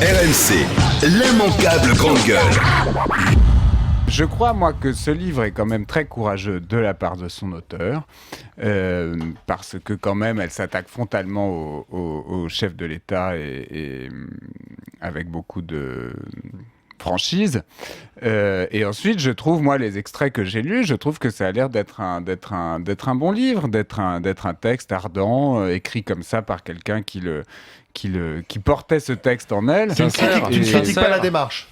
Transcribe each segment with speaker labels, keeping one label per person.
Speaker 1: RMC, l'immanquable grande gueule.
Speaker 2: Je crois, moi, que ce livre est quand même très courageux de la part de son auteur, parce que quand même, elle s'attaque frontalement au chef de l'État et avec beaucoup de franchise. Et ensuite, je trouve, moi, les extraits que j'ai lus, je trouve que ça a l'air d'être un bon livre, d'être un texte ardent, écrit comme ça par quelqu'un qui portait ce texte en elle.
Speaker 3: Tu ne critiques pas la démarche.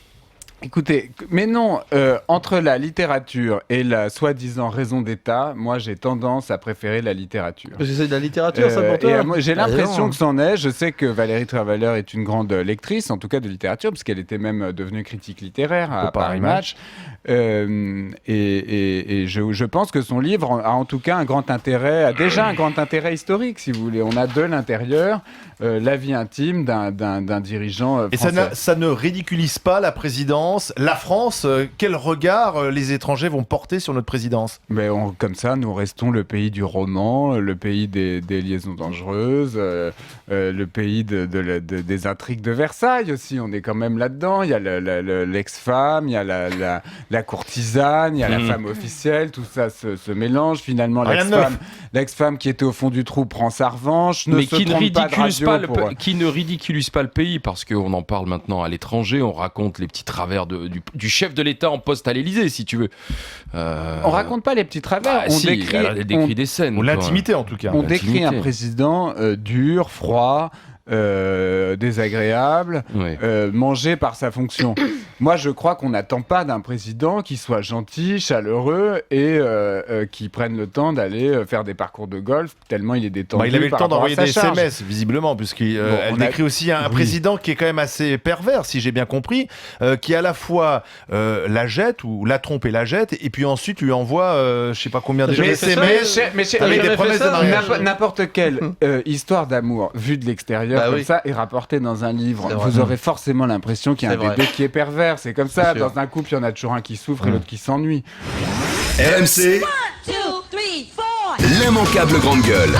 Speaker 2: Écoutez, mais non, entre la littérature et la soi-disant raison d'État, moi j'ai tendance à préférer la littérature.
Speaker 4: Parce que c'est de la littérature, ça pour toi
Speaker 2: moi, j'ai l'impression que c'en est. Je sais que Valérie Trierweiler est une grande lectrice, en tout cas de littérature, parce qu'elle était même devenue critique littéraire à Paris Match. Et je pense que son livre a en tout cas a déjà un grand intérêt historique, si vous voulez. On a de l'intérieur la vie intime d'un dirigeant français.
Speaker 3: Et ça ne ridiculise pas la présidence, la France. Quel regard les étrangers vont porter sur notre présidence ?
Speaker 2: Mais comme ça, nous restons le pays du roman, le pays des liaisons dangereuses, le pays des intrigues de Versailles aussi. On est quand même là-dedans. Il y a l'ex-femme, il y a la courtisane, il y a la femme officielle. Tout ça se mélange. Finalement, l'ex-femme qui était au fond du trou prend sa revanche.
Speaker 5: Mais qui ne ridiculise pas le pays, parce qu'on en parle maintenant à l'étranger. On raconte les petits travers du chef de l'État en poste à l'Élysée, si tu veux.
Speaker 2: On raconte pas les petits travers.
Speaker 5: On décrit des scènes.
Speaker 3: Ou l'intimité, en tout cas.
Speaker 2: On décrit un président dur, froid, désagréable, mangé par sa fonction. Moi, je crois qu'on n'attend pas d'un président qui soit gentil, chaleureux et qui prenne le temps d'aller faire des parcours de golf, tellement il est détendu.
Speaker 3: Il avait le temps d'envoyer des
Speaker 2: charge.
Speaker 3: SMS, visiblement, puisqu'elle décrit aussi un président qui est quand même assez pervers, si j'ai bien compris, qui à la fois la jette, ou la trompe et la jette, et puis ensuite lui envoie, je sais pas combien de SMS avec des promesses de mariage.
Speaker 2: N'importe quelle histoire d'amour vue de l'extérieur, comme ça, et rapportée dans un livre, vous aurez forcément l'impression qu'il y a un des deux qui est pervers. C'est comme ça, dans un couple, il y en a toujours un qui souffre et l'autre qui s'ennuie.
Speaker 1: RMC, l'immanquable grande gueule.